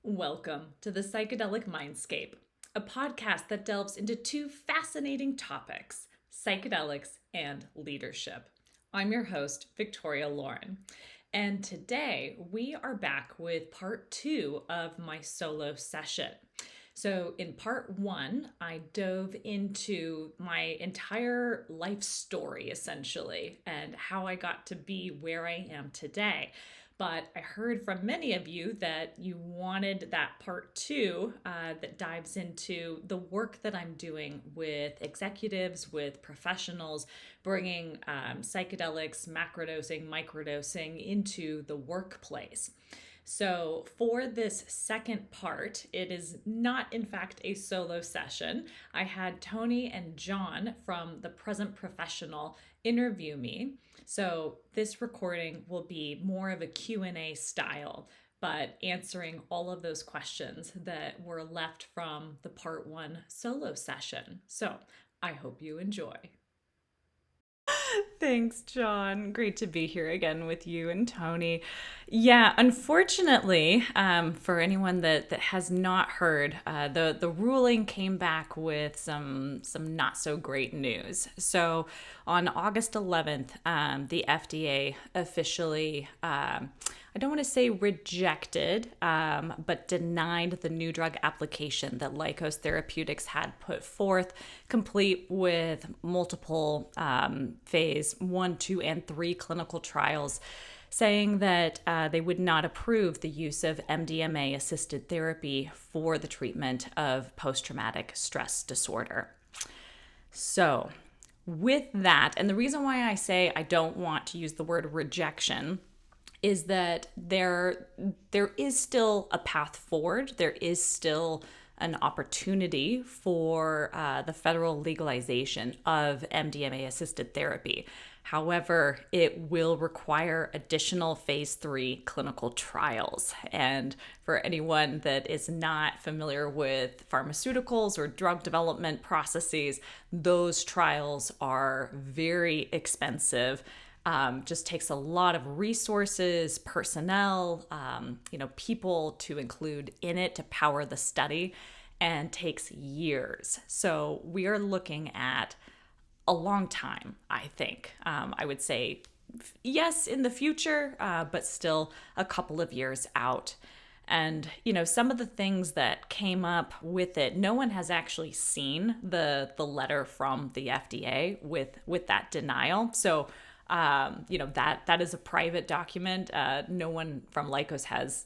Welcome to the Psychedelic Mindscape, a podcast that delves into two fascinating topics, psychedelics and leadership. I'm your host, Victoria Lauren, and today we are back with part two of my solo session. So, in part one, I dove into my entire life story essentially and how I got to be where I am today. But I heard from many of you that you wanted that part two that dives into the work that I'm doing with executives, with professionals, bringing psychedelics, macrodosing, microdosing into the workplace. So, for this second part, it is not, in fact, a solo session. I had Tony and John from The Present Professional interview me. So, this recording will be more of a Q&A style, but answering all of those questions that were left from the part one solo session. So, I hope you enjoy. Thanks, John. Great to be here again with you and Tony. Yeah, unfortunately, for anyone that has not heard, the ruling came back with some not so great news. So on August 11th, the FDA officially, I don't want to say rejected, but denied the new drug application that Lykos Therapeutics had put forth, complete with multiple phase 1, 2, and 3 clinical trials, saying that they would not approve the use of MDMA-assisted therapy for the treatment of post-traumatic stress disorder. So with that, and the reason why I say I don't want to use the word rejection is that there is still a path forward. There is still an opportunity for the federal legalization of MDMA-assisted therapy. However, it will require additional phase 3 clinical trials. And for anyone that is not familiar with pharmaceuticals or drug development processes, those trials are very expensive. Just takes a lot of resources, personnel, people to include in it to power the study, and takes years. So we are looking at a long time, I think. I would say yes in the future, but still a couple of years out. And, some of the things that came up with it, no one has actually seen the letter from the FDA with that denial. So that is a private document. No one from Lykos has,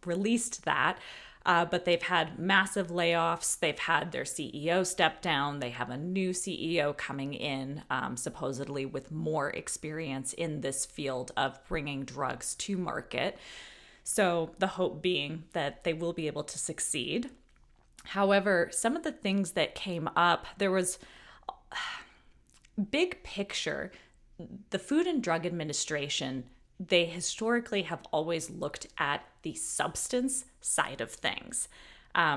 released that. But they've had massive layoffs. They've had their CEO step down. They have a new CEO coming in, supposedly with more experience in this field of bringing drugs to market. So the hope being that they will be able to succeed. However, some of the things that came up, there was big picture. The Food and Drug Administration, they historically have always looked at the substance side of things.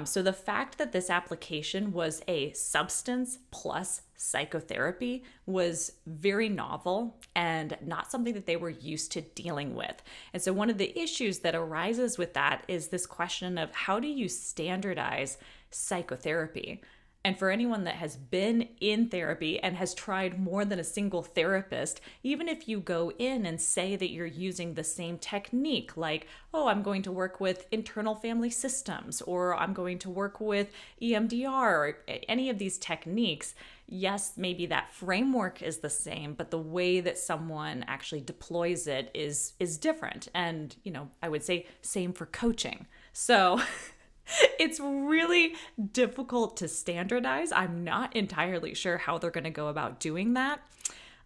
So the fact that this application was a substance plus psychotherapy was very novel and not something that they were used to dealing with. And so one of the issues that arises with that is this question of how do you standardize psychotherapy? And for anyone that has been in therapy and has tried more than a single therapist, even if you go in and say that you're using the same technique, like, oh, I'm going to work with internal family systems, or I'm going to work with EMDR, or any of these techniques, yes, maybe that framework is the same, but the way that someone actually deploys it is different. And, I would say same for coaching. So it's really difficult to standardize. I'm not entirely sure how they're going to go about doing that.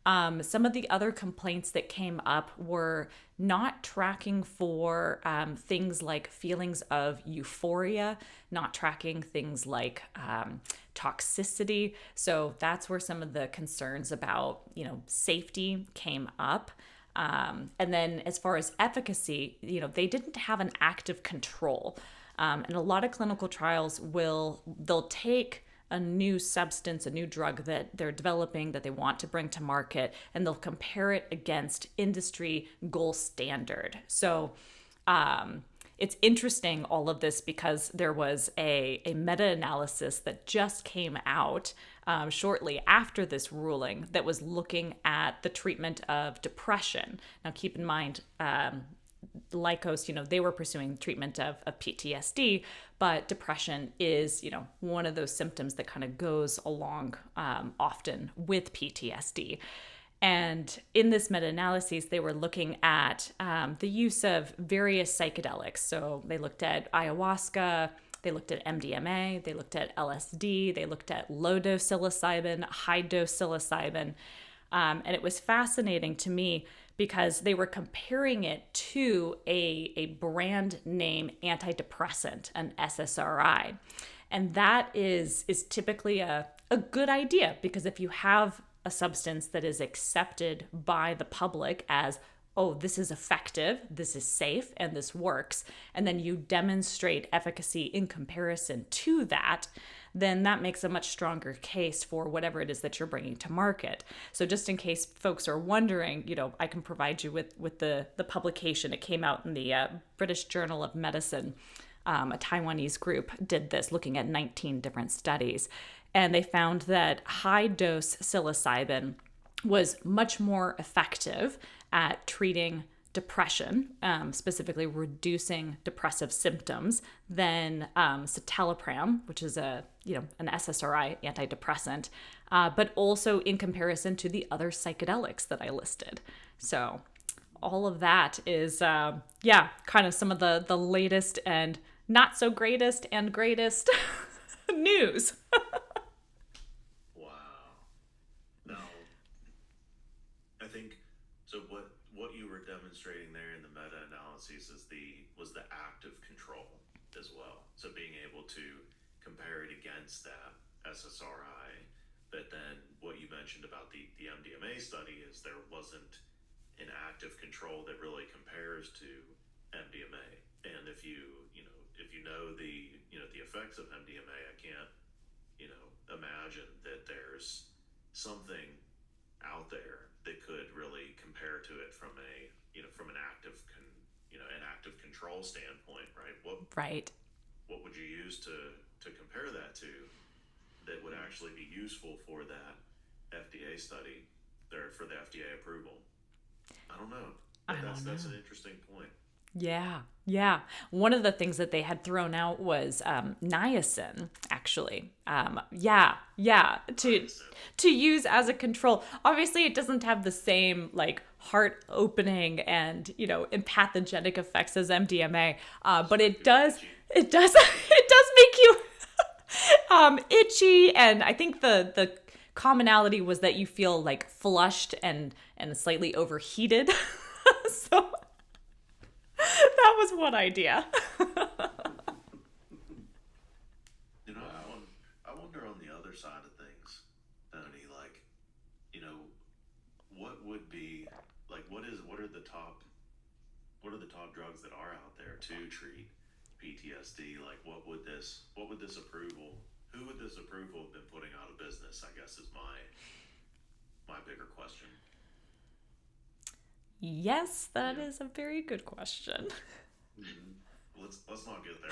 Some of the other complaints that came up were not tracking for things like feelings of euphoria, not tracking things like toxicity. So that's where some of the concerns about, safety came up. And then as far as efficacy, they didn't have an active control. And a lot of clinical trials they'll take a new substance, a new drug that they're developing that they want to bring to market, and they'll compare it against industry gold standard. So it's interesting, all of this, because there was a meta-analysis that just came out shortly after this ruling that was looking at the treatment of depression. Now, keep in mind, Lykos, they were pursuing treatment of PTSD, but depression is, one of those symptoms that kind of goes along often with PTSD. And in this meta-analysis, they were looking at the use of various psychedelics. So they looked at ayahuasca, they looked at MDMA, they looked at LSD, they looked at low-dose psilocybin, high-dose psilocybin. And it was fascinating to me because they were comparing it to a brand name antidepressant, an SSRI. And that is typically a good idea, because if you have a substance that is accepted by the public as, oh, this is effective, this is safe, and this works, and then you demonstrate efficacy in comparison to that, then that makes a much stronger case for whatever it is that you're bringing to market. So just in case folks are wondering, I can provide you with the publication. It came out in the British Journal of Medicine. A Taiwanese group did this, looking at 19 different studies. And they found that high-dose psilocybin was much more effective at treating depression, specifically reducing depressive symptoms, than citalopram, which is an SSRI antidepressant, but also in comparison to the other psychedelics that I listed. So all of that is, kind of some of the latest and not so greatest and greatest news. I think so. What you were demonstrating there in the meta-analysis was the active control as well. So being able to compare it against that SSRI, but then what you mentioned about the MDMA study is there wasn't an active control that really compares to MDMA. And if you know the effects of MDMA, I can't imagine that there's something out there that could really compare to it from an active control standpoint, right? Right. What would you use to compare that to that would actually be useful for that FDA study or for the FDA approval? I don't know. But that's an interesting point. Yeah. One of the things that they had thrown out was niacin, actually. To use as a control. Obviously, it doesn't have the same heart opening and empathogenic effects as MDMA, but it does it does make you itchy, and I think the commonality was that you feel flushed and slightly overheated. So that was one idea. I wonder on the other side of things, Tony, what would be what are the top drugs that are out there to treat PTSD? What would this approval, who would this approval have been putting out of business, I guess, is my bigger question. Yes, that is a very good question. Mm-hmm. Let's not get there.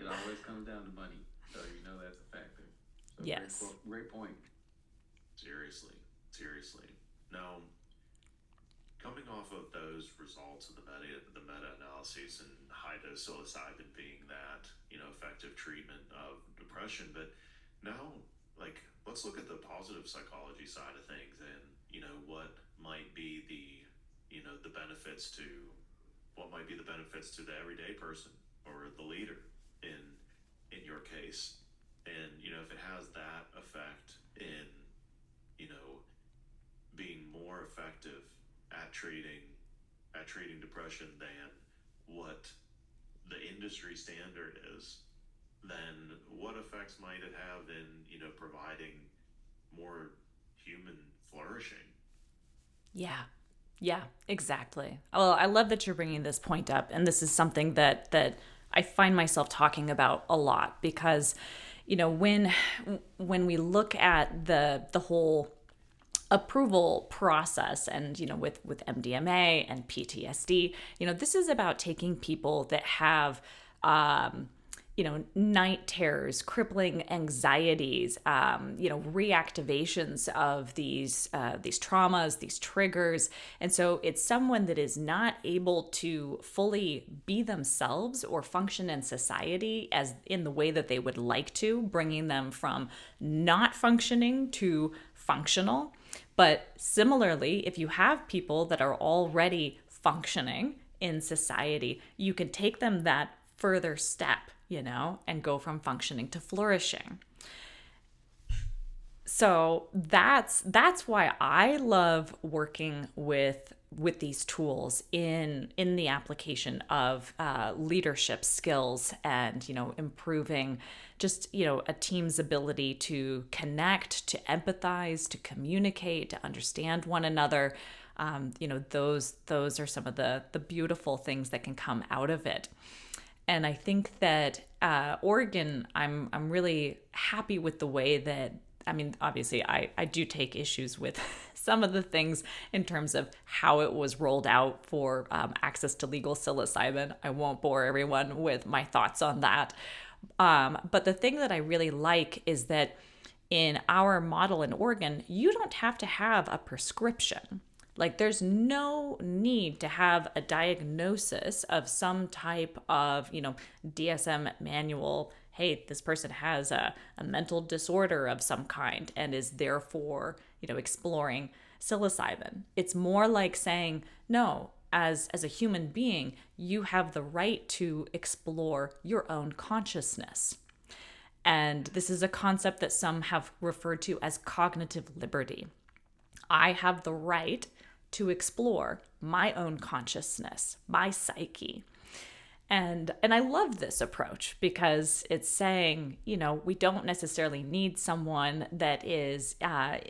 It always comes down to money, so that's a factor. So yes. Great point. Seriously. Now, coming off of those results of the meta-analysis and high-dose psilocybin being that effective treatment of depression, but now let's look at the positive psychology side of things, and what might be the benefits to the everyday person or the leader in your case, and if it has that effect in being more effective at treating depression than what the industry standard is, then what effects might it have in providing more human flourishing? Yeah, exactly. Well, I love that you're bringing this point up, and this is something that I find myself talking about a lot, because when we look at the whole approval process. And, with MDMA and PTSD, this is about taking people that have, night terrors, crippling anxieties, reactivations of these traumas, these triggers. And so it's someone that is not able to fully be themselves or function in society as in the way that they would like to, bringing them from not functioning to functional. But similarly, if you have people that are already functioning in society, you can take them that further step, and go from functioning to flourishing. So that's why I love working with these tools in the application of leadership skills and improving just a team's ability to connect, to empathize, to communicate, to understand one another. Those are some of the beautiful things that can come out of it. And I think that Oregon, I'm really happy with the way that, obviously I do take issues with some of the things in terms of how it was rolled out for access to legal psilocybin. I won't bore everyone with my thoughts on that. But the thing that I really like is that in our model in Oregon, you don't have to have a prescription. Like, there's no need to have a diagnosis of some type of, DSM manual. Hey, this person has a mental disorder of some kind and is therefore, exploring psilocybin. It's more like saying, no, as a human being, you have the right to explore your own consciousness. And this is a concept that some have referred to as cognitive liberty. I have the right to explore my own consciousness, my psyche. And I love this approach because it's saying, we don't necessarily need someone that is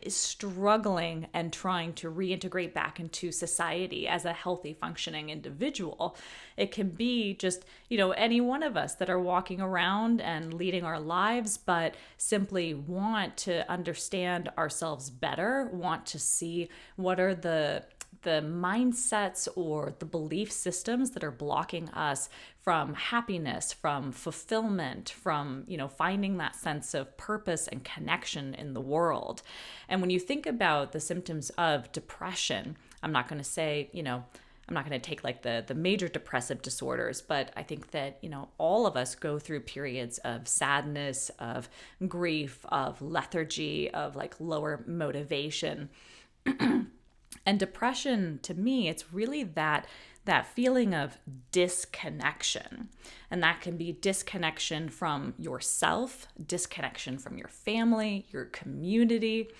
struggling and trying to reintegrate back into society as a healthy, functioning individual. It can be just, any one of us that are walking around and leading our lives, but simply want to understand ourselves better, want to see what are the mindsets or the belief systems that are blocking us from happiness, from fulfillment, from, finding that sense of purpose and connection in the world. And when you think about the symptoms of depression, I'm not going to say, I'm not going to take like the major depressive disorders, but I think that, all of us go through periods of sadness, of grief, of lethargy, of like lower motivation. And depression, to me, it's really that feeling of disconnection. And that can be disconnection from yourself, disconnection from your family, your community.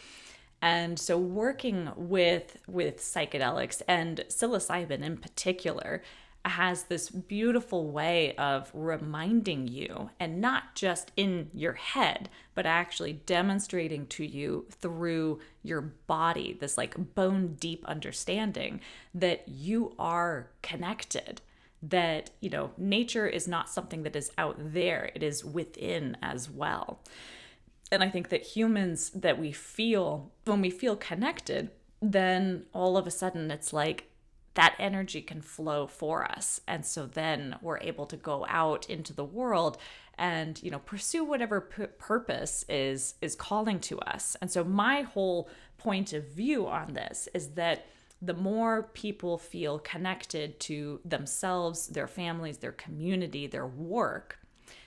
And so working with psychedelics and psilocybin in particular has this beautiful way of reminding you, and not just in your head, but actually demonstrating to you through your body, this like bone deep understanding that you are connected, that, nature is not something that is out there, it is within as well. And I think that humans, that when we feel connected, then all of a sudden it's like, that energy can flow for us. And so then we're able to go out into the world and, pursue whatever purpose is calling to us. And so my whole point of view on this is that the more people feel connected to themselves, their families, their community, their work,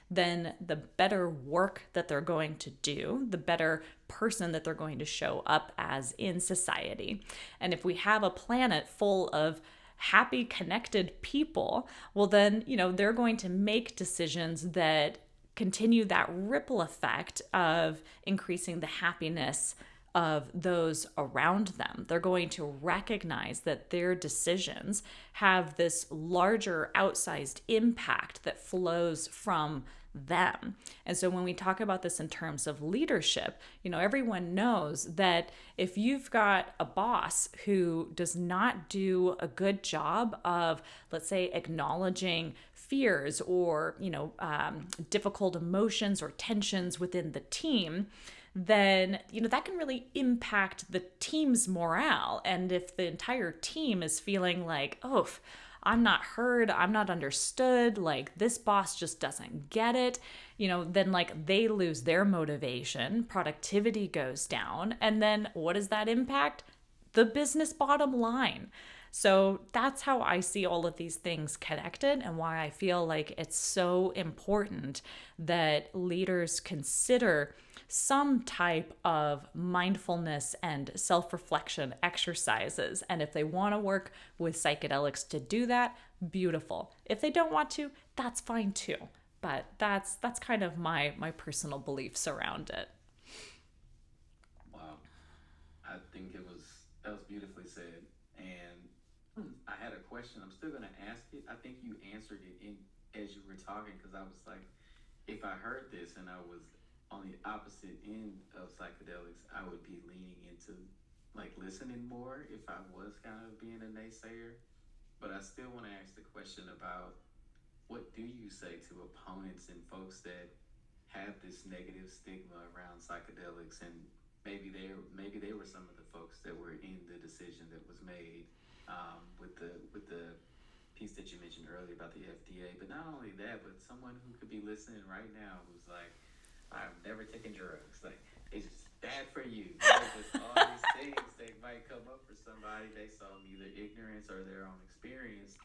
then the better work that they're going to do, the better person that they're going to show up as in society. And if we have a planet full of happy, connected people, well then, they're going to make decisions that continue that ripple effect of increasing the happiness of those around them. They're going to recognize that their decisions have this larger outsized impact that flows from them. And so when we talk about this in terms of leadership, everyone knows that if you've got a boss who does not do a good job of, let's say, acknowledging fears or, difficult emotions or tensions within the team, then, that can really impact the team's morale. And if the entire team is feeling like, oh, I'm not heard, I'm not understood, like this boss just doesn't get it, then like they lose their motivation, productivity goes down, and then what does that impact? The business bottom line. So that's how I see all of these things connected, and why I feel like it's so important that leaders consider some type of mindfulness and self-reflection exercises. And if they want to work with psychedelics to do that, beautiful. If they don't want to, that's fine too. But that's kind of my personal beliefs around it. Wow. I think that was beautifully said. And I had a question. I'm still gonna ask it. I think you answered it as you were talking, because I was like, if I heard this and I was on the opposite end of psychedelics, I would be leaning into like listening more if I was kind of being a naysayer. But I still want to ask the question about, what do you say to opponents and folks that have this negative stigma around psychedelics, and maybe they were some of the folks that were in the decision that was made, with the piece that you mentioned earlier about the FDA. But not only that, but someone who could be listening right now who's like, I've never taken drugs. Like, it's just bad for you. Just all these things that might come up for somebody based on either ignorance or their own experience.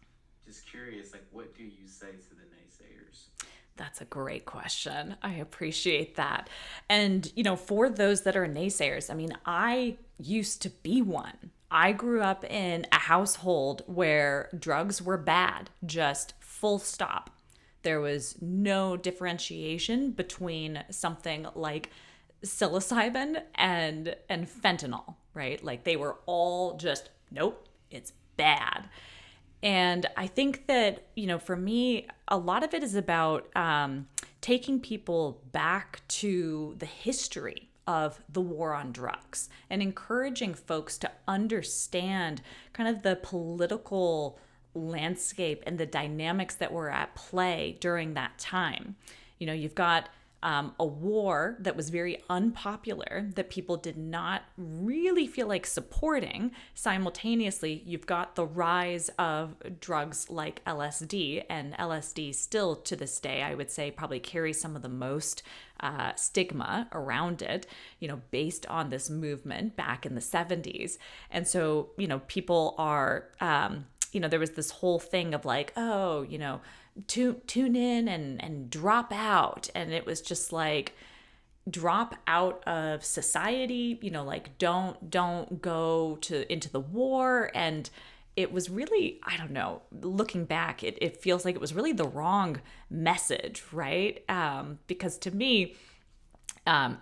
Just curious, like, what do you say to the naysayers? That's a great question. I appreciate that. And, for those that are naysayers, I mean, I used to be one. I grew up in a household where drugs were bad, just full stop. There was no differentiation between something like psilocybin and fentanyl, right? Like they were all just, nope, it's bad. And I think that, for me, a lot of it is about taking people back to the history of the war on drugs and encouraging folks to understand kind of the political landscape and the dynamics that were at play during that time. You've got a war that was very unpopular, that people did not really feel like supporting. Simultaneously, you've got the rise of drugs like LSD, and LSD still to this day, I would say, probably carries some of the most stigma around it, based on this movement back in the 70s. And so, people are, there was this whole thing of like, oh, tune in and drop out. And it was just like, drop out of society, like don't go into the war. And it was really, I don't know, looking back, it feels like it was really the wrong message, right? Because to me,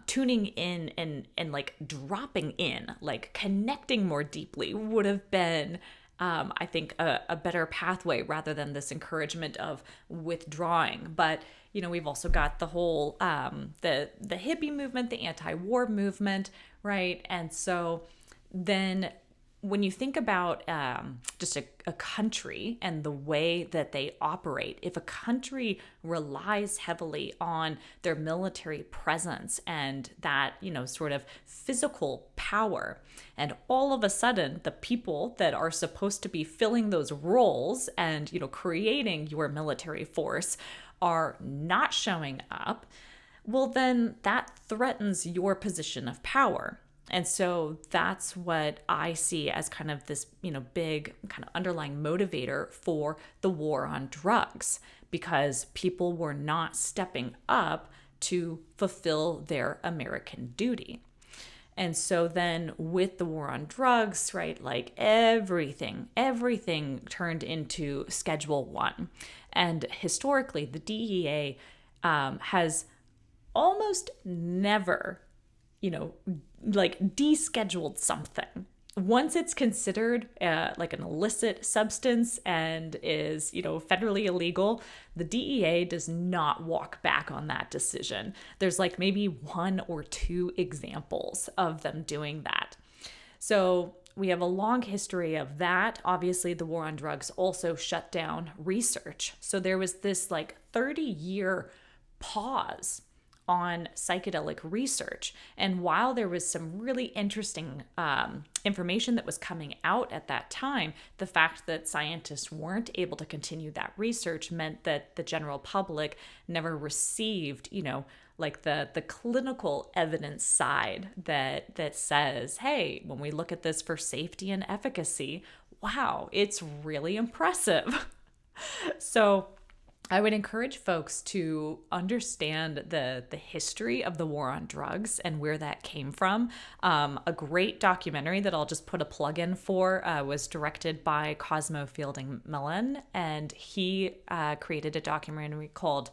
tuning in and like dropping in, like connecting more deeply would have been, I think, a better pathway rather than this encouragement of withdrawing. But, we've also got the whole, the hippie movement, the anti-war movement, right? And so then when you think about just a country and the way that they operate, if a country relies heavily on their military presence and that, sort of physical power, and all of a sudden the people that are supposed to be filling those roles and, creating your military force are not showing up, well, then that threatens your position of power. And so that's what I see as kind of this, big kind of underlying motivator for the war on drugs, because people were not stepping up to fulfill their American duty. And so then with the war on drugs, right, like everything turned into Schedule 1. And historically, the DEA has almost never, like descheduled something. Once it's considered like an illicit substance and is, federally illegal, the DEA does not walk back on that decision. There's like maybe 1 or 2 examples of them doing that. So we have a long history of that. Obviously, the war on drugs also shut down research. So there was this like 30-year pause on psychedelic research. And while there was some really interesting information that was coming out at that time, the fact that scientists weren't able to continue that research meant that the general public never received, like the clinical evidence side that says, hey, when we look at this for safety and efficacy, wow, it's really impressive. So I would encourage folks to understand the history of the war on drugs and where that came from. A great documentary that I'll just put a plug in for was directed by Cosmo Fielding Mullen, and he created a documentary called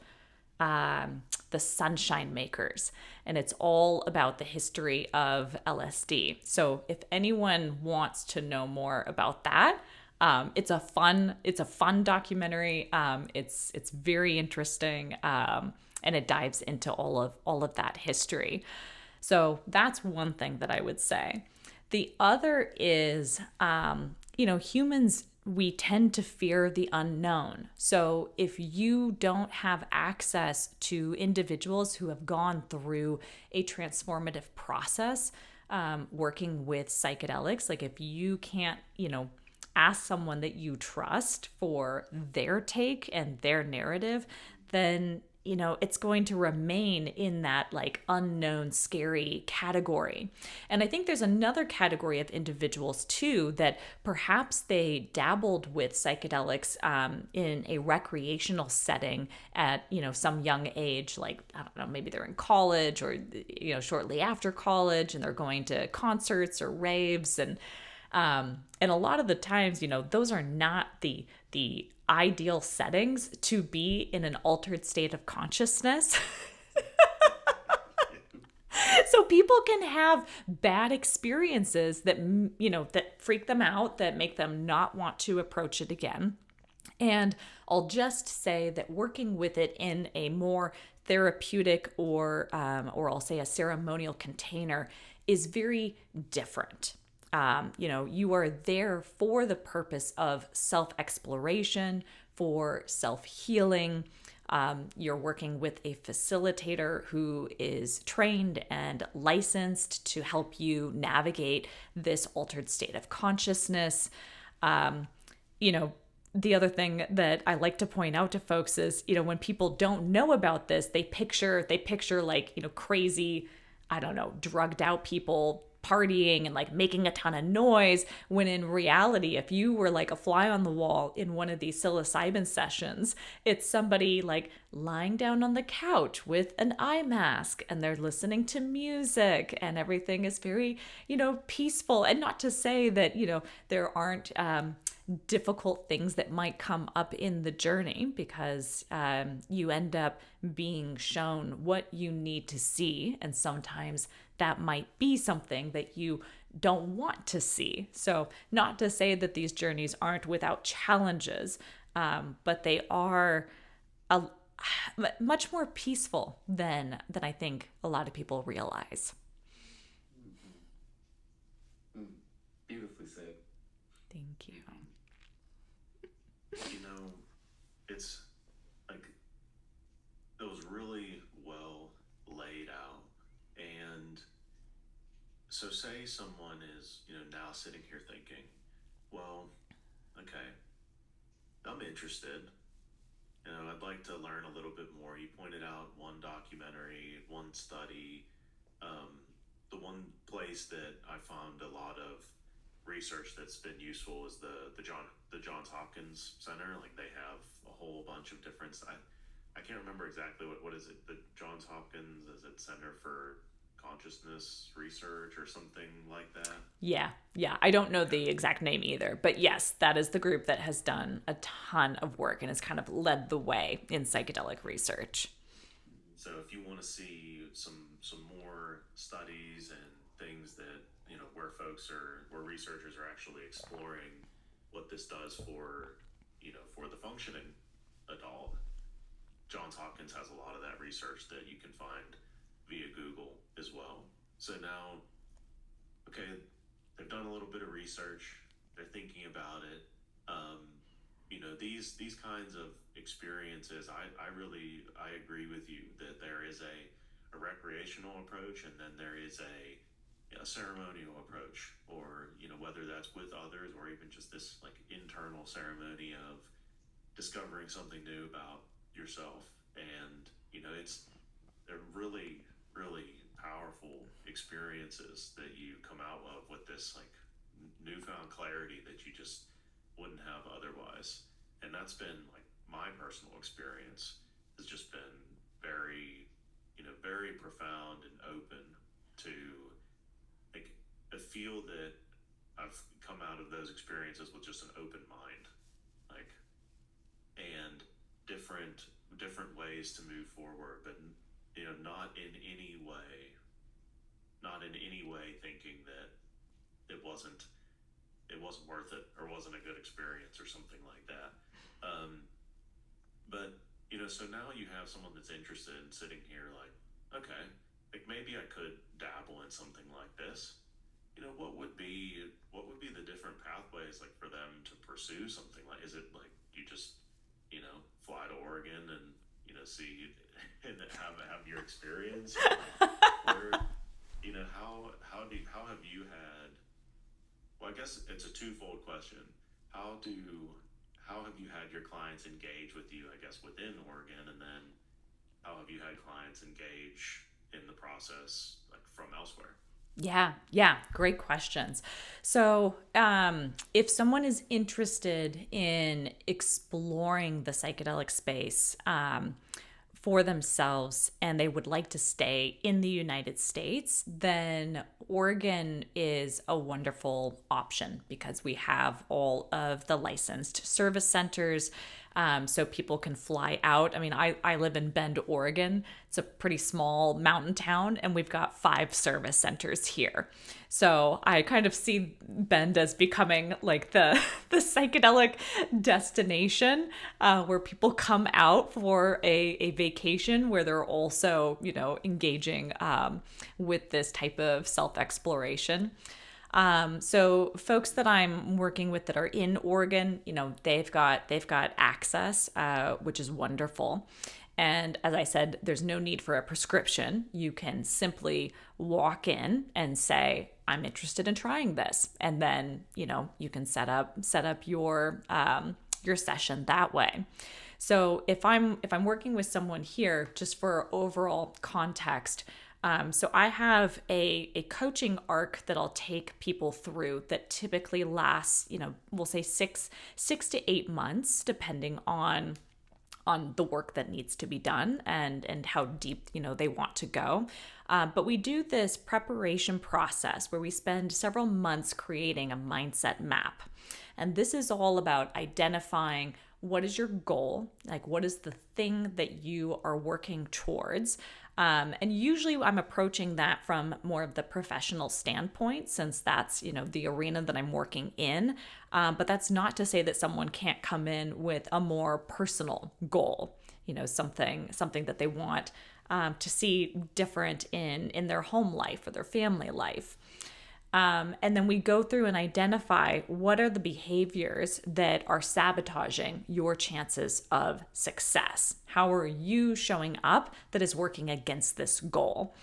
The Sunshine Makers, and it's all about the history of LSD. So if anyone wants to know more about that, it's a fun documentary. It's very interesting, and it dives into all of that history. So that's one thing that I would say. The other is, humans, we tend to fear the unknown. So if you don't have access to individuals who have gone through a transformative process, working with psychedelics, like if you can't, ask someone that you trust for their take and their narrative, then it's going to remain in that like unknown, scary category. And I think there's another category of individuals too that perhaps they dabbled with psychedelics in a recreational setting at some young age, like I don't know, maybe they're in college or shortly after college, and they're going to concerts or raves, and a lot of the times, those are not the ideal settings to be in an altered state of consciousness. So people can have bad experiences that, that freak them out, that make them not want to approach it again. And I'll just say that working with it in a more therapeutic or I'll say a ceremonial container is very different. You are there for the purpose of self-exploration, for self-healing. You're working with a facilitator who is trained and licensed to help you navigate this altered state of consciousness. The other thing that I like to point out to folks is, when people don't know about this, they picture like, crazy, I don't know, drugged out people partying and like making a ton of noise, when in reality, if you were like a fly on the wall in one of these psilocybin sessions, it's somebody like lying down on the couch with an eye mask, and they're listening to music, and everything is very, peaceful. And not to say that, there aren't difficult things that might come up in the journey, because you end up being shown what you need to see, and sometimes that might be something that you don't want to see. So not to say that these journeys aren't without challenges, but they are much more peaceful than I think a lot of people realize. Beautifully said. Thank you. It's like it was really well laid out. And so say someone is, now sitting here thinking, well, okay, I'm interested. I'd like to learn a little bit more. You pointed out one documentary, one study. The one place that I found a lot of research that's been useful is the Johns Hopkins Center. Like they have a whole bunch of different. I can't remember exactly what is it. The Johns Hopkins, is it Center for Consciousness Research or something like that? Yeah. I don't know the exact name either, but yes, that is the group that has done a ton of work and has kind of led the way in psychedelic research. So if you want to see some more studies and things that where researchers are actually exploring what this does for for the functioning adult, Johns Hopkins has a lot of that research that you can find via Google as well. So now, okay, they've done a little bit of research, they're thinking about it. These kinds of experiences, I agree with you that there is a a recreational approach, and then there is a ceremonial approach, or whether that's with others or even just this like internal ceremony of discovering something new about yourself. And they're really, really powerful experiences that you come out of with this like newfound clarity that you just wouldn't have otherwise. And that's been like my personal experience has just been very, very profound and open to like I feel that I've come out of those experiences with just an open mind, like, and different ways to move forward, but not in any way thinking that it wasn't worth it or wasn't a good experience or something like that. But so now you have someone that's interested in sitting here like, okay, like maybe I could dabble in something like this. What would be the different pathways like for them to pursue something like? Is it like you just fly to Oregon and see and have your experience, or how have you had? Well, I guess it's a twofold question. How have you had your clients engage with you, I guess, within Oregon, and then how have you had clients engage in the process like from elsewhere? Yeah, great questions. So, if someone is interested in exploring the psychedelic space for themselves and they would like to stay in the United States, then Oregon is a wonderful option because we have all of the licensed service centers. So people can fly out. I mean, I live in Bend, Oregon. It's a pretty small mountain town, and we've got 5 service centers here. So I kind of see Bend as becoming like the psychedelic destination where people come out for a vacation where they're also, engaging with this type of self-exploration. So folks that I'm working with that are in Oregon, they've got access, which is wonderful. And as I said, there's no need for a prescription. You can simply walk in and say, I'm interested in trying this. And then, you can set up your session that way. So if I'm working with someone here, just for overall context, so I have a coaching arc that I'll take people through that typically lasts, we'll say 6 to 8 months, depending on the work that needs to be done and how deep, they want to go. But we do this preparation process where we spend several months creating a mindset map. And this is all about identifying what is your goal, like what is the thing that you are working towards. And usually I'm approaching that from more of the professional standpoint, since that's, the arena that I'm working in. But that's not to say that someone can't come in with a more personal goal, something that they want to see different in their home life or their family life. And then we go through and identify what are the behaviors that are sabotaging your chances of success. How are you showing up that is working against this goal?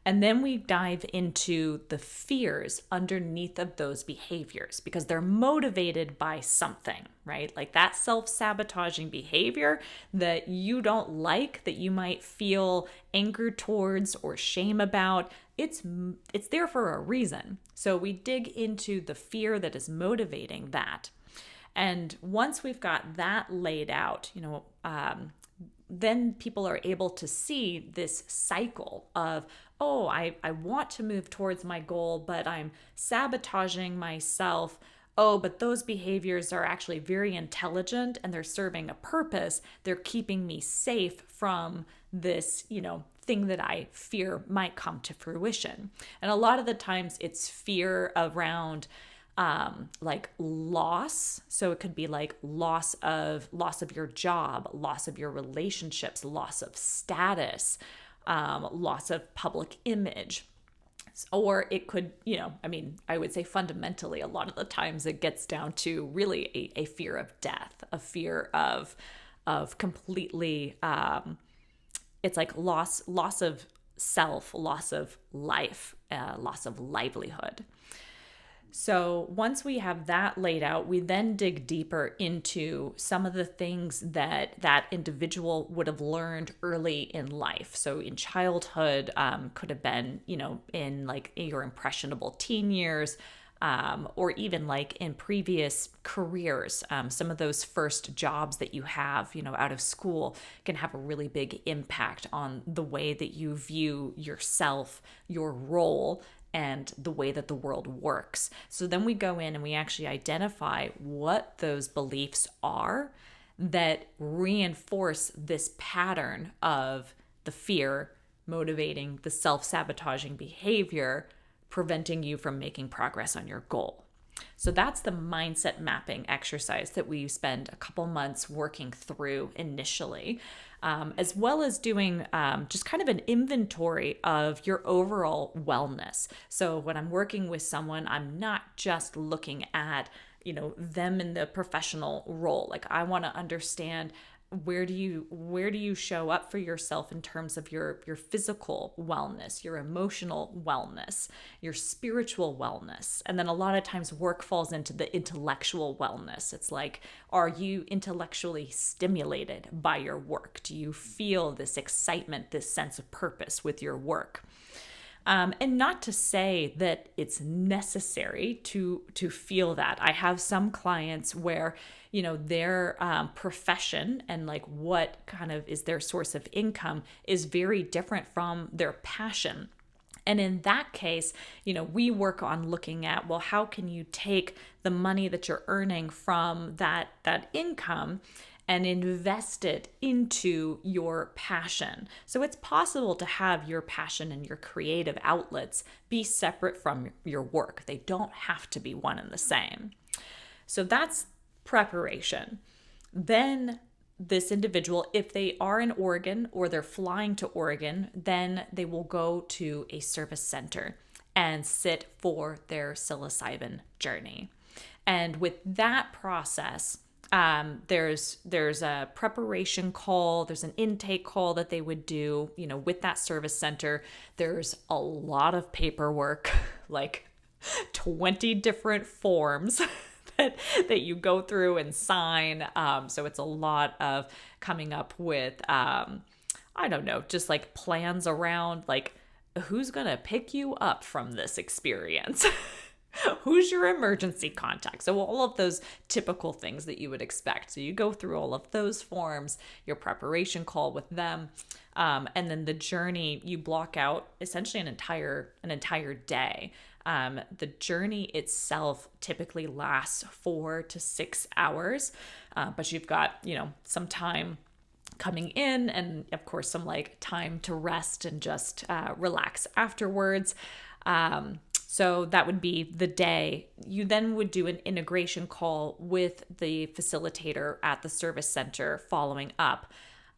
And then we dive into the fears underneath of those behaviors because they're motivated by something, right? Like that self-sabotaging behavior that you don't like, that you might feel anger towards or shame about. It's there for a reason. So we dig into the fear that is motivating that. And once we've got that laid out, then people are able to see this cycle of, oh, I want to move towards my goal, but I'm sabotaging myself. Oh, but those behaviors are actually very intelligent and they're serving a purpose. They're keeping me safe from this, thing that I fear might come to fruition. And a lot of the times it's fear around like loss. So it could be like loss of your job, loss of your relationships, loss of status, loss of public image. Or it could, I would say fundamentally, a lot of the times it gets down to really a fear of death, a fear of completely, it's like loss of self, loss of life, loss of livelihood. So once we have that laid out, we then dig deeper into some of the things that that individual would have learned early in life. So in childhood, could have been, in like your impressionable teen years, or even like in previous careers. Some of those first jobs that you have, out of school can have a really big impact on the way that you view yourself, your role, and the way that the world works. So then we go in and we actually identify what those beliefs are that reinforce this pattern of the fear motivating the self-sabotaging behavior, preventing you from making progress on your goal. So that's the mindset mapping exercise that we spend a couple months working through initially, as well as doing just kind of an inventory of your overall wellness. So when I'm working with someone, I'm not just looking at, them in the professional role. Like I want to understand where do you show up for yourself in terms of your physical wellness, your emotional wellness, your spiritual wellness. And then a lot of times work falls into the intellectual wellness. It's like, are you intellectually stimulated by your work? Do you feel this excitement, this sense of purpose with your work? And not to say that it's necessary to feel that. I have some clients where, their profession and like what kind of is their source of income is very different from their passion. And in that case, we work on looking at, well, how can you take the money that you're earning from that income and invest it into your passion. So it's possible to have your passion and your creative outlets be separate from your work. They don't have to be one and the same. So that's preparation. Then this individual, if they are in Oregon or they're flying to Oregon, then they will go to a service center and sit for their psilocybin journey. And with that process, there's a preparation call, there's an intake call that they would do, with that service center. There's a lot of paperwork, like 20 different forms that you go through and sign. So it's a lot of coming up with, just like plans around like who's going to pick you up from this experience. Who's your emergency contact? So all of those typical things that you would expect. So you go through all of those forms, your preparation call with them, and then the journey, you block out essentially an entire day. The journey itself typically lasts 4 to 6 hours, but you've got, some time coming in and of course some like time to rest and just relax afterwards. So that would be the day. You then would do an integration call with the facilitator at the service center following up.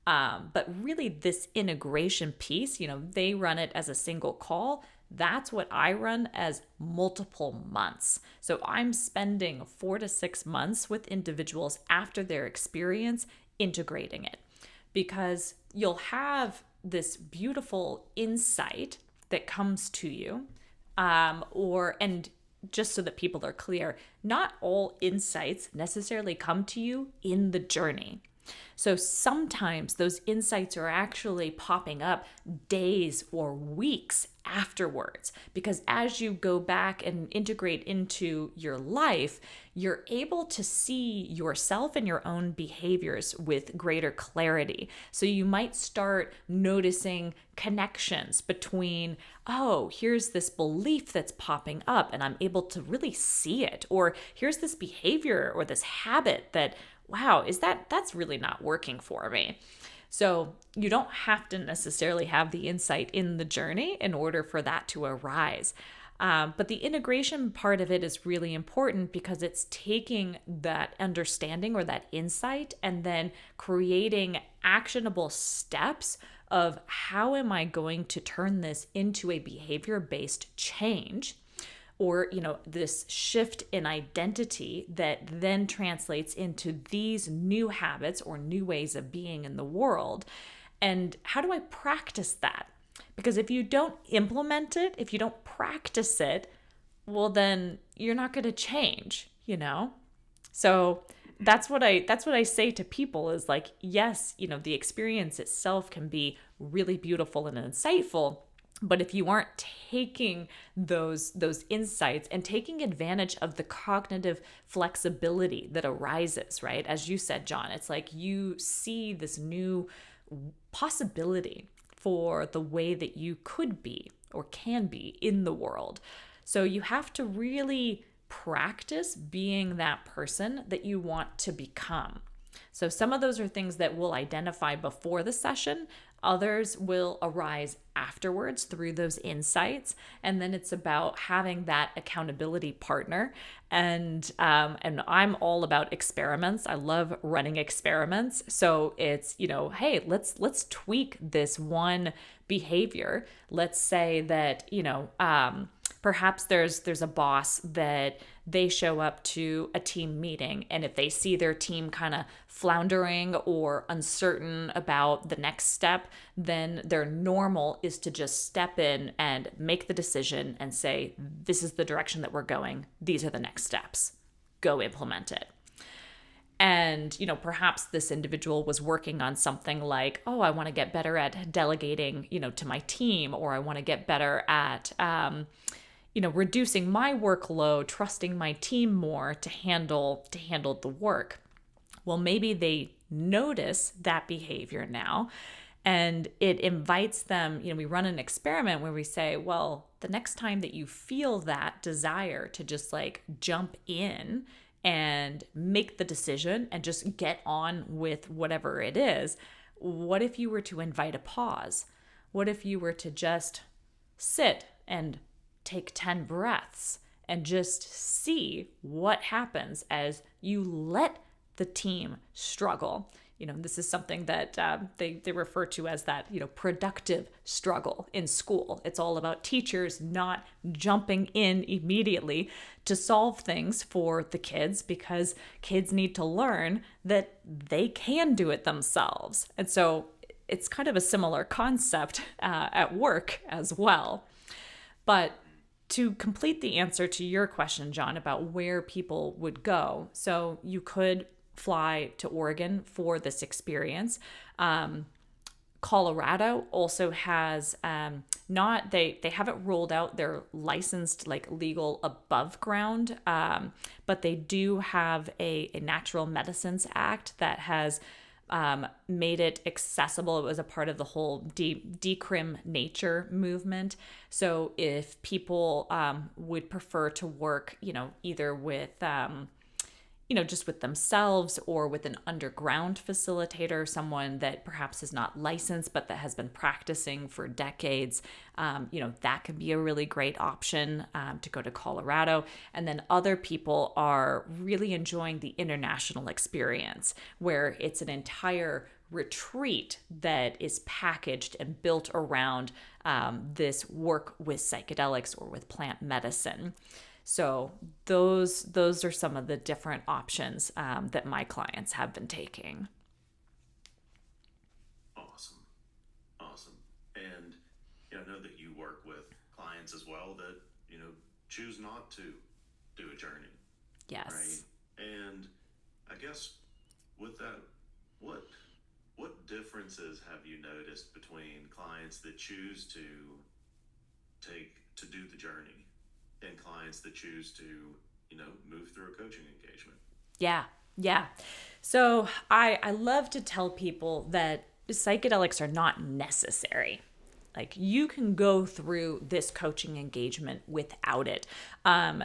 But really this integration piece, they run it as a single call. That's what I run as multiple months. So I'm spending 4 to 6 months with individuals after their experience integrating it, because you'll have this beautiful insight that comes to you. And just so that people are clear, not all insights necessarily come to you in the journey. So sometimes those insights are actually popping up days or weeks afterwards, because as you go back and integrate into your life, you're able to see yourself and your own behaviors with greater clarity. So you might start noticing connections between, oh, here's this belief that's popping up and I'm able to really see it. Or here's this behavior or this habit that, wow, that's really not working for me. So you don't have to necessarily have the insight in the journey in order for that to arise. But the integration part of it is really important, because it's taking that understanding or that insight and then creating actionable steps of how am I going to turn this into a behavior-based change, or, this shift in identity that then translates into these new habits or new ways of being in the world. And how do I practice that? Because if you don't implement it, if you don't practice it, well, then you're not going to change, you know? So that's what I say to people is like, yes, you know, the experience itself can be really beautiful and insightful, but if you aren't taking those insights and taking advantage of the cognitive flexibility that arises, right? As you said, John, it's like you see this new possibility for the way that you could be or can be in the world. So you have to really practice being that person that you want to become. So some of those are things that we'll identify before the session. Others will arise afterwards through those insights. And then it's about having that accountability partner. And I'm all about experiments. I love running experiments. So it's, you know, hey, let's tweak this one behavior. Let's say that, you know, perhaps there's a boss that they show up to a team meeting, and if they see their team kind of floundering or uncertain about the next step, then their normal is to just step in and make the decision and say, this is the direction that we're going. These are the next steps. Go implement it. And, you know, perhaps this individual was working on something like, oh, I want to get better at delegating, you know, to my team, or I want to get better at, you know, reducing my workload, trusting my team more to handle the work. Well, maybe they notice that behavior now, and it invites them, you know, we run an experiment where we say, well, the next time that you feel that desire to just like jump in and make the decision and just get on with whatever it is, what if you were to invite a pause? What if you were to just sit and take 10 breaths and just see what happens as you let the team struggle? You know, this is something that they refer to as that, you know, productive struggle in school. It's all about teachers not jumping in immediately to solve things for the kids, because kids need to learn that they can do it themselves. And so it's kind of a similar concept at work as well. But to complete the answer to your question, John, about where people would go, so you could fly to Oregon for this experience. Colorado also has they haven't rolled out their licensed, like, legal above ground, but they do have a Natural Medicines Act that has made it accessible. It was a part of the whole decrim nature movement. So if people would prefer to work, you know, either with you know, just with themselves or with an underground facilitator, someone that perhaps is not licensed but that has been practicing for decades, you know, that could be a really great option to go to Colorado. And then other people are really enjoying the international experience, where it's an entire retreat that is packaged and built around this work with psychedelics or with plant medicine. So those are some of the different options that my clients have been taking. Awesome. And, you know, I know that you work with clients as well that, you know, choose not to do a journey. Yes. Right. And I guess with that, what differences have you noticed between clients that choose to do the journey and clients that choose to, you know, move through a coaching engagement? Yeah. So I love to tell people that psychedelics are not necessary. Like, you can go through this coaching engagement without it.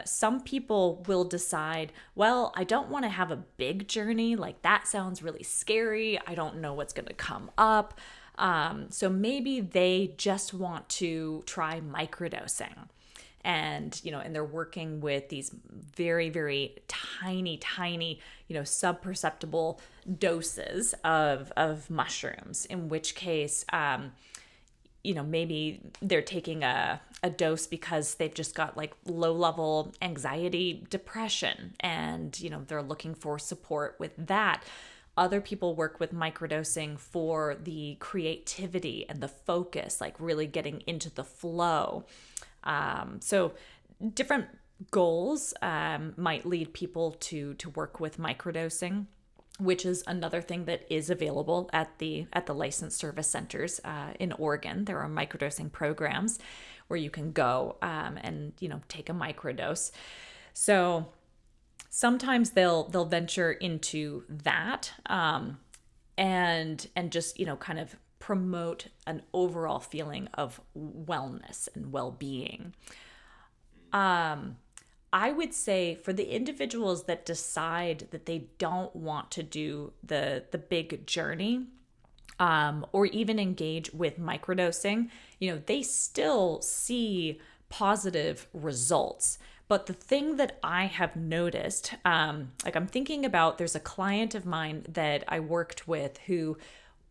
Some people will decide, well, I don't want to have a big journey. Like, that sounds really scary. I don't know what's going to come up. So maybe they just want to try microdosing. And, you know, and they're working with these very, very tiny, you know, sub-perceptible doses of mushrooms, in which case, you know, maybe they're taking a dose because they've just got like low-level anxiety, depression, and, you know, they're looking for support with that. Other people work with microdosing for the creativity and the focus, like really getting into the flow. So different goals might lead people to work with microdosing, which is another thing that is available at the licensed service centers in Oregon. There are microdosing programs where you can go and take a microdose. So sometimes they'll venture into that and just kind of promote an overall feeling of wellness and well-being. I would say for the individuals that decide that they don't want to do the big journey, or even engage with microdosing, they still see positive results. But the thing that I have noticed, like I'm thinking about, there's a client of mine that I worked with who,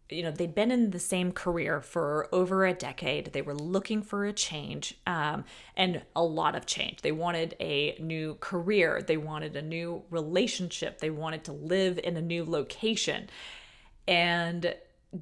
they'd been in the same career for over a decade. They were looking for a change, and a lot of change. They wanted a new career. They wanted a new relationship. They wanted to live in a new location. And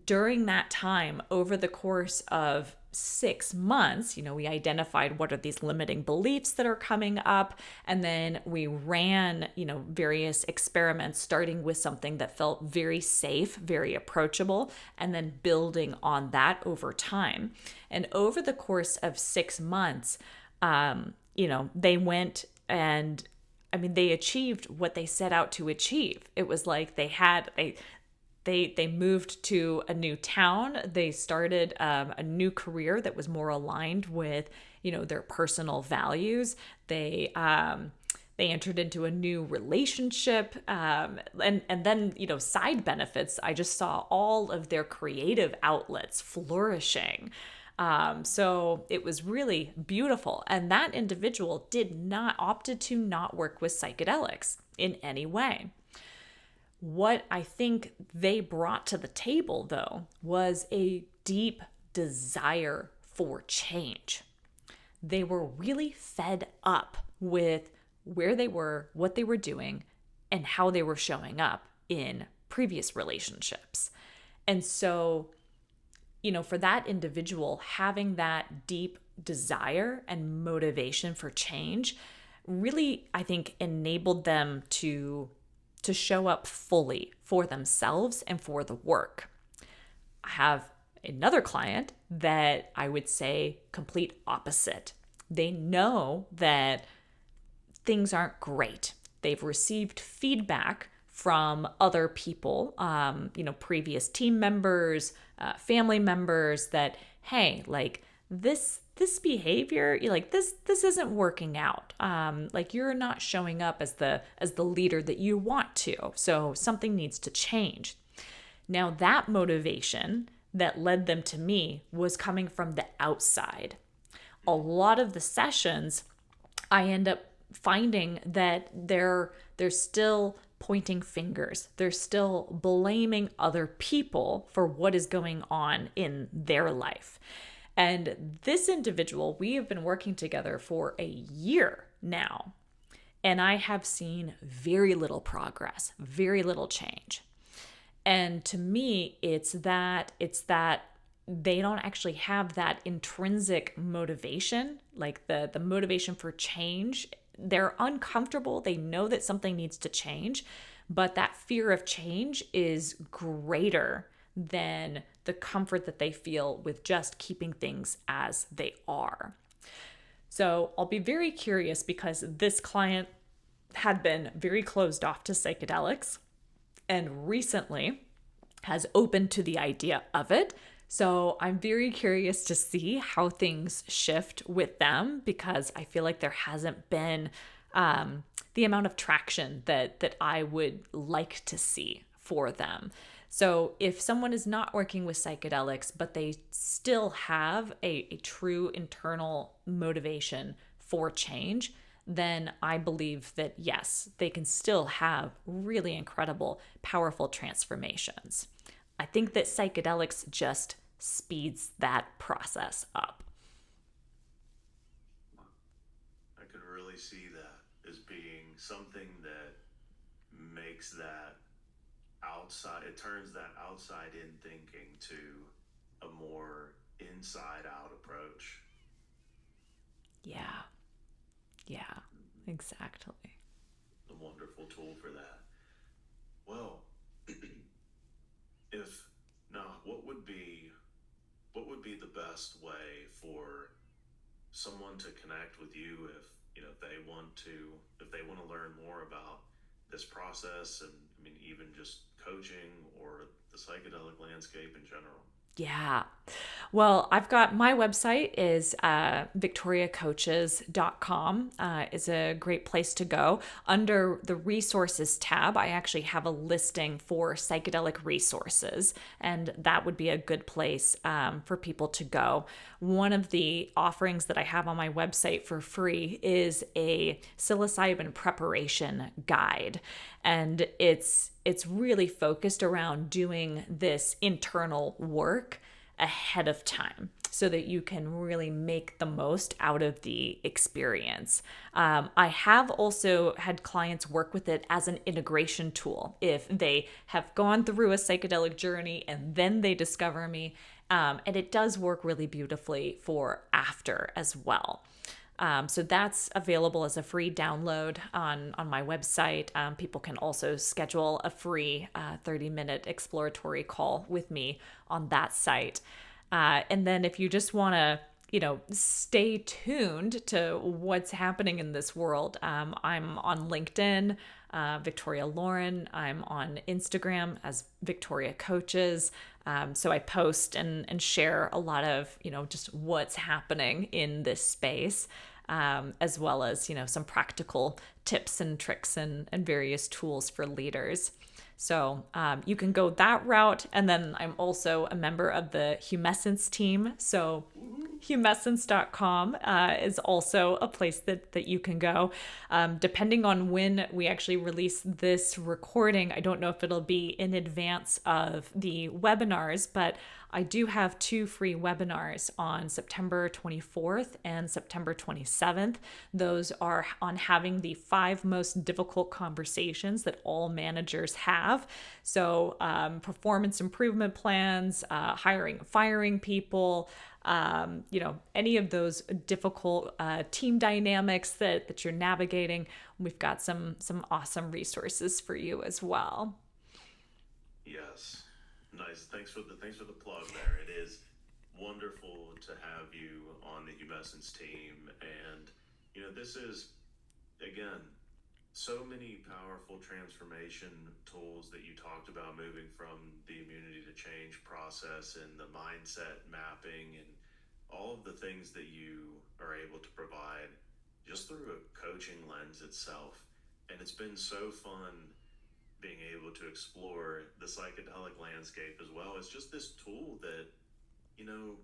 during that time, over the course of 6 months, we identified what are these limiting beliefs that are coming up. And then we ran, various experiments, starting with something that felt very safe, very approachable, and then building on that over time. And over the course of 6 months, they went and they achieved what they set out to achieve. It was like they moved to a new town. They started a new career that was more aligned with, their personal values. They entered into a new relationship, and then side benefits. I just saw all of their creative outlets flourishing. So it was really beautiful. And that individual opted to not work with psychedelics in any way. What I think they brought to the table, though, was a deep desire for change. They were really fed up with where they were, what they were doing, and how they were showing up in previous relationships. And so, for that individual, having that deep desire and motivation for change really, I think, enabled them to show up fully for themselves and for the work. I have another client that I would say complete opposite. They know that things aren't great. They've received feedback from other people, previous team members, family members, that, hey, like this behavior, this isn't working out. Like you're not showing up as the leader that you want to. So something needs to change. Now that motivation that led them to me was coming from the outside. A lot of the sessions, I end up finding that they're still pointing fingers. They're still blaming other people for what is going on in their life. And this individual, we have been working together for a year now, and I have seen very little progress, very little change. And to me, it's that they don't actually have that intrinsic motivation, like the motivation for change. They're uncomfortable. They know that something needs to change, but that fear of change is greater than the comfort that they feel with just keeping things as they are. So I'll be very curious, because this client had been very closed off to psychedelics and recently has opened to the idea of it. So I'm very curious to see how things shift with them, because I feel like there hasn't been the amount of traction that I would like to see for them. So if someone is not working with psychedelics, but they still have a true internal motivation for change, then I believe that yes, they can still have really incredible, powerful transformations. I think that psychedelics just speeds that process up. I could really see that as being something that makes that outside, it turns that outside in thinking to a more inside out approach. Yeah. Yeah. Exactly. A wonderful tool for that. Well, if now, what would be the best way for someone to connect with you if they want to learn more about this process, and I mean even just coaching or the psychedelic landscape in general? Yeah. Well, I've got my website is victoriacoaches.com is a great place to go. Under the resources tab, I actually have a listing for psychedelic resources, and that would be a good place for people to go. One of the offerings that I have on my website for free is a psilocybin preparation guide, and it's really focused around doing this internal work ahead of time so that you can really make the most out of the experience. I have also had clients work with it as an integration tool if they have gone through a psychedelic journey and then they discover me. And it does work really beautifully for after as well. So that's available as a free download on my website. People can also schedule a free 30-minute exploratory call with me on that site. And then if you just want to, stay tuned to what's happening in this world, I'm on LinkedIn, Victoria Lauren. I'm on Instagram as Victoria Coaches. So I post and share a lot of, just what's happening in this space, as well as, some practical tips and tricks and various tools for leaders. So you can go that route. And then I'm also a member of the Humescence team. So humescence.com is also a place that you can go. Depending on when we actually release this recording, I don't know if it'll be in advance of the webinars, but I do have 2 free webinars on September 24th and September 27th. Those are on having the 5 most difficult conversations that all managers have. So performance improvement plans, hiring, firing people, any of those difficult team dynamics that you're navigating. We've got some awesome resources for you as well. Yes. Nice. Thanks for the plug there. It is wonderful to have you on the Humescence team, and this is again so many powerful transformation tools that you talked about, moving from the immunity to change process and the mindset mapping and all of the things that you are able to provide just through a coaching lens itself. And it's been so fun being able to explore the psychedelic landscape as well as just this tool that you know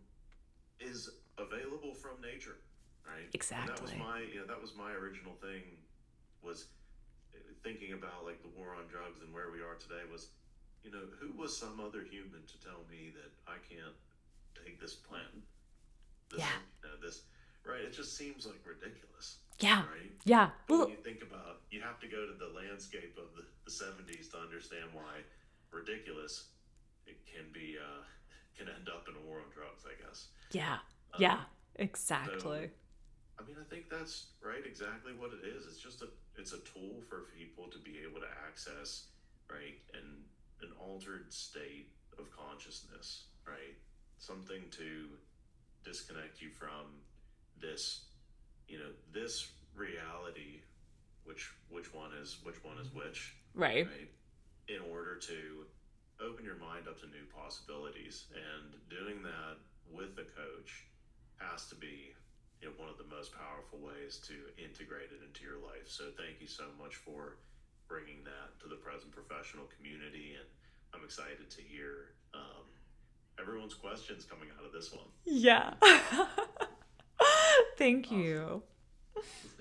is available from nature, right? And that was Exactly. my original thing, was thinking about like the war on drugs and where we are today, was who was some other human to tell me that I can't take this plant, this Yeah. this, right? It just seems like ridiculous, Yeah. right? Yeah. But when Well, you think about, you have to go to the landscape of the 70s to understand why ridiculous it can be, can end up in a war on drugs, I guess. yeah. Yeah. Um, so Exactly. I mean, I think that's right, exactly what it is. It's a tool for people to be able to access, right, an altered state of consciousness, right? Something to disconnect you from this, this reality, which one is which, Right. right? In order to open your mind up to new possibilities, and doing that with a coach has to be one of the most powerful ways to integrate it into your life. So thank you so much for bringing that to the present professional community, and I'm excited to hear everyone's questions coming out of this one. Yeah. Thank Awesome. you. It's